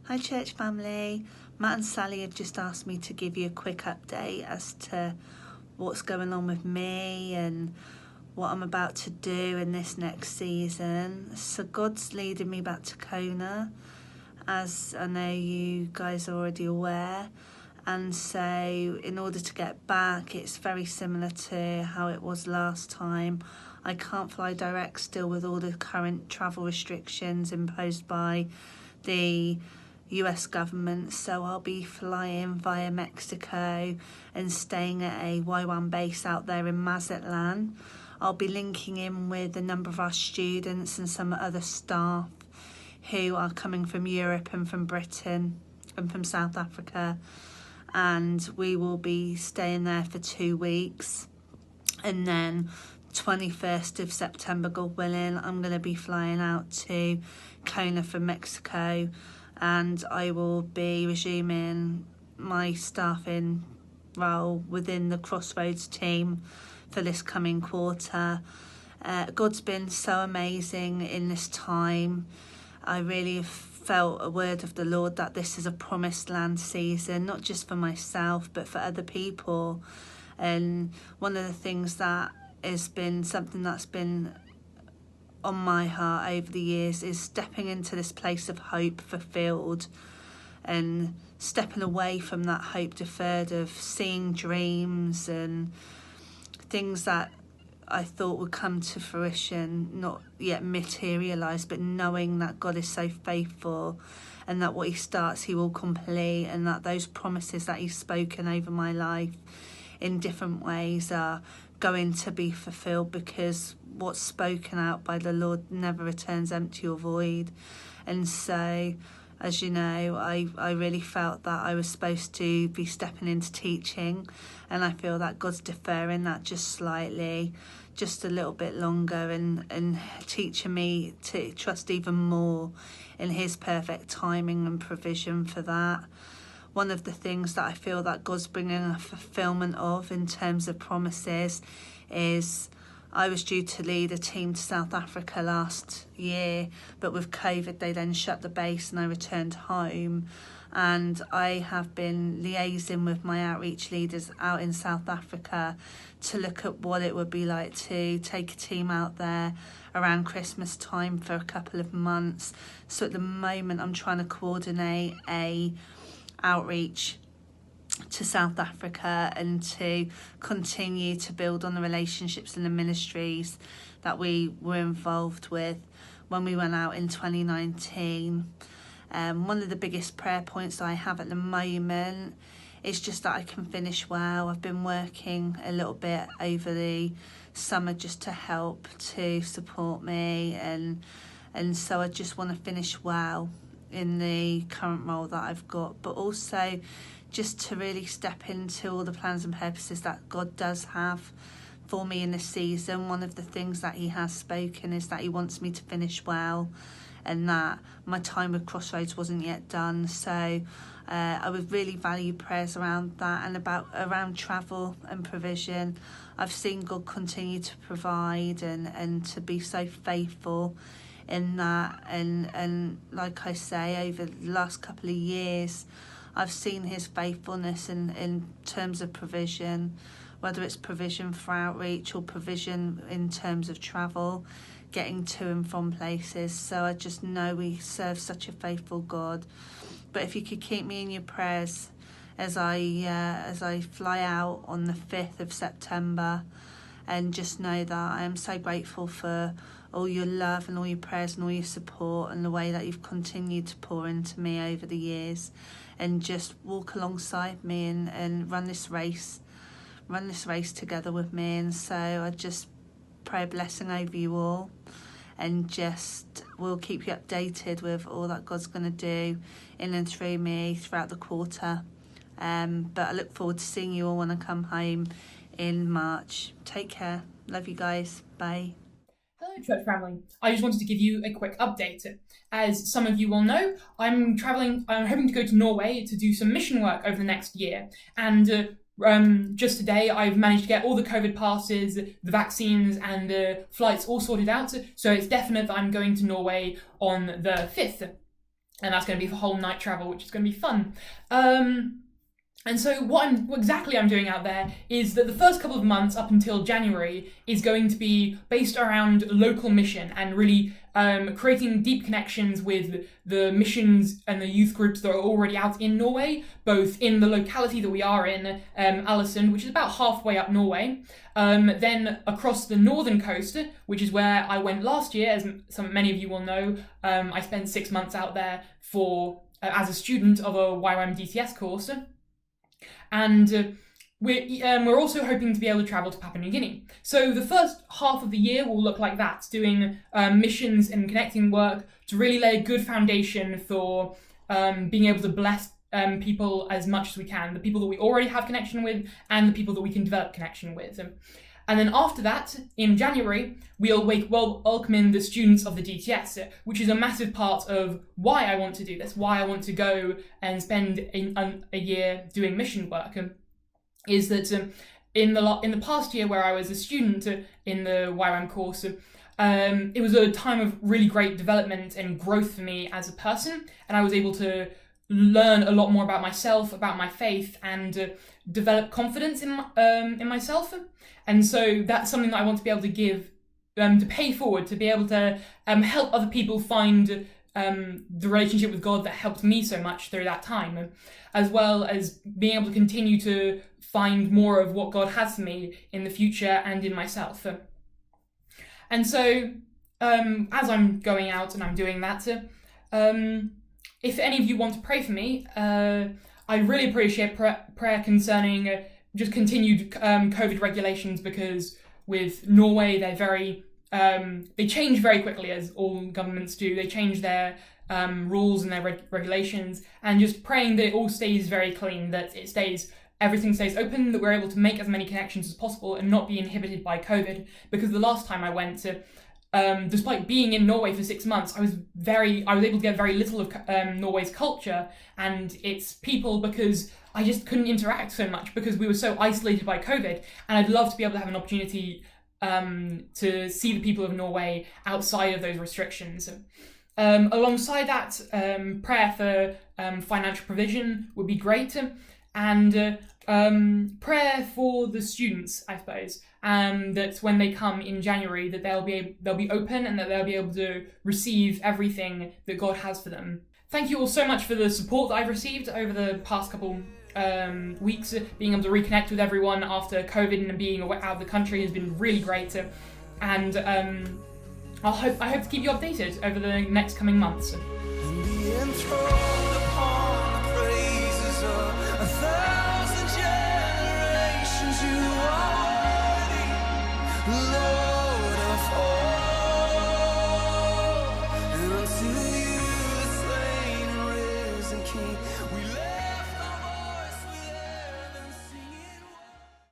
Hi church family, Matt and Sally have just asked me to give you a quick update as to what's going on with me and what I'm about to do in this next season. So God's leading me back to Kona, as I know you guys are already aware. And so in order to get back, it's very similar to how it was last time. I can't fly direct still with all the current travel restrictions imposed by the US government, so I'll be flying via Mexico and staying at a Y1 base out there in Mazatlan. I'll be linking in with a number of our students and some other staff who are coming from Europe and from Britain and from South Africa, and we will be staying there for 2 weeks, and then 21st of September, God willing, I'm going to be flying out to Kona from Mexico, and I will be resuming my staffing role within the Crossroads team for this coming quarter. God's been so amazing in this time. I really have felt a word of the Lord that this is a promised land season, not just for myself but for other people. And one of the things that has been something that's been on my heart over the years is stepping into this place of hope fulfilled and stepping away from that hope deferred of seeing dreams and things that I thought would come to fruition, not yet materialised, but knowing that God is so faithful and that what he starts he will complete, and that those promises that he's spoken over my life in different ways are going to be fulfilled, because what's spoken out by the Lord never returns empty or void. And so, as you know, I really felt that I was supposed to be stepping into teaching, and I feel that God's deferring that just slightly, just a little bit longer, and teaching me to trust even more in his perfect timing and provision for that. One of the things that I feel that God's bringing a fulfillment of in terms of promises is I was due to lead a team to South Africa last year, but with COVID they then shut the base and I returned home. And I have been liaising with my outreach leaders out in South Africa to look at what it would be like to take a team out there around Christmas time for a couple of months. So at the moment I'm trying to coordinate a outreach to South Africa and to continue to build on the relationships and the ministries that we were involved with when we went out in 2019. One of the biggest prayer points that I have at the moment is just that I can finish well. I've been working a little bit over the summer just to help to support me, and so I just want to finish well in the current role that I've got, but also just to really step into all the plans and purposes that God does have for me in this season. One of the things that he has spoken is that he wants me to finish well, and that my time with Crossroads wasn't yet done. So I would really value prayers around that, and around travel and provision. I've seen God continue to provide and to be so faithful in that, and like I say, over the last couple of years I've seen his faithfulness in terms of provision, whether it's provision for outreach or provision in terms of travel, getting to and from places. So I just know we serve such a faithful God. But if you could keep me in your prayers as I fly out on the 5th of September, and just know that I am so grateful for all your love and all your prayers and all your support, and the way that you've continued to pour into me over the years, and just walk alongside me and run this race together with me. And so I just pray a blessing over you all, and just we'll keep you updated with all that God's going to do in and through me throughout the quarter. But I look forward to seeing you all when I come home in March. Take care. Love you guys. Bye. Hello, church family. I just wanted to give you a quick update. As some of you will know, I'm hoping to go to Norway to do some mission work over the next year. And just today, I've managed to get all the COVID passes, the vaccines, and the flights all sorted out. So it's definite that I'm going to Norway on the 5th. and that's going to be for whole night travel, which is going to be fun. And so what exactly I'm doing out there is that the first couple of months up until January is going to be based around local mission and really creating deep connections with the missions and the youth groups that are already out in Norway, both in the locality that we are in, Alesund, which is about halfway up Norway, then across the northern coast, which is where I went last year, as many of you will know. I spent 6 months out there for as a student of a YWAM DTS course. And we're also hoping to be able to travel to Papua New Guinea. So the first half of the year will look like that, doing missions and connecting work to really lay a good foundation for being able to bless people as much as we can, the people that we already have connection with and the people that we can develop connection with. And then after that, in January, we'll welcome in the students of the DTS, which is a massive part of why I want to do this, why I want to go and spend a year doing mission work. Is that in the past year where I was a student in the YWAM course, it was a time of really great development and growth for me as a person, and I was able to learn a lot more about myself, about my faith, and develop confidence in myself. And so that's something that I want to be able to give, to pay forward, to be able to help other people find the relationship with God that helped me so much through that time, as well as being able to continue to find more of what God has for me in the future and in myself. And so as I'm going out and I'm doing that, if any of you want to pray for me, I really appreciate prayer concerning just continued COVID regulations, because with Norway, they're very they change very quickly, as all governments do. They change their rules and their regulations, and just praying that it all stays very clean, that everything stays open, that we're able to make as many connections as possible and not be inhibited by COVID. Because the last time I went to, despite being in Norway for 6 months, I was able to get very little of Norway's culture and its people, because I just couldn't interact so much because we were so isolated by COVID. And I'd love to be able to have an opportunity to see the people of Norway outside of those restrictions. Alongside that, prayer for financial provision would be great, and prayer for the students, I suppose, that when they come in January, that they'll be open and that they'll be able to receive everything that God has for them. Thank you all so much for the support that I've received over the past couple weeks. Being able to reconnect with everyone after COVID and being out of the country has been really great, and I hope to keep you updated over the next coming months. And unto you, the slain and risen King, we lay